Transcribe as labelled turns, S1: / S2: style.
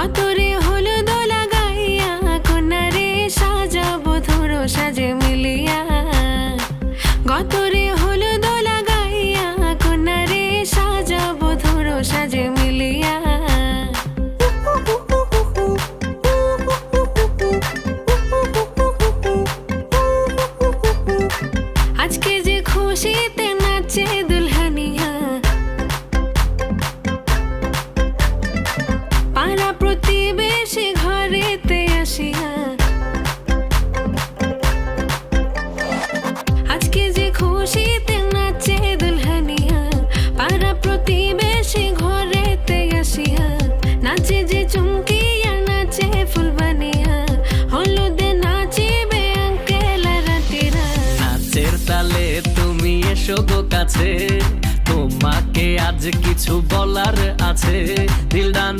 S1: গতরে হলুদ লাগাইয়া কন্যারে সাজাবো ধরো সাজে মিলিয়া। গতরে হলুদ লাগাইয়া কন্যারে সাজাবো ধরো সাজে মিলিয়া। আজকে যে খুশিতে নাচে দুলহানিয়া, পাড়া প্রতিবেশী ঘরেতে আসিয়া। আজকে যে খুশিতে নাচে দুলহানিয়া, পাড়া প্রতিবেশী ঘরেতে আসিয়া। নাচে যে চুমকিয়া নাচে ফুলবানিয়া, হলুদে নাচিবে আঙ্কেল রাতিরা।
S2: নাচের তালে তুমি এসো গো কাছে, তোমাকে আজ কিছু বলার আছে। দিলদান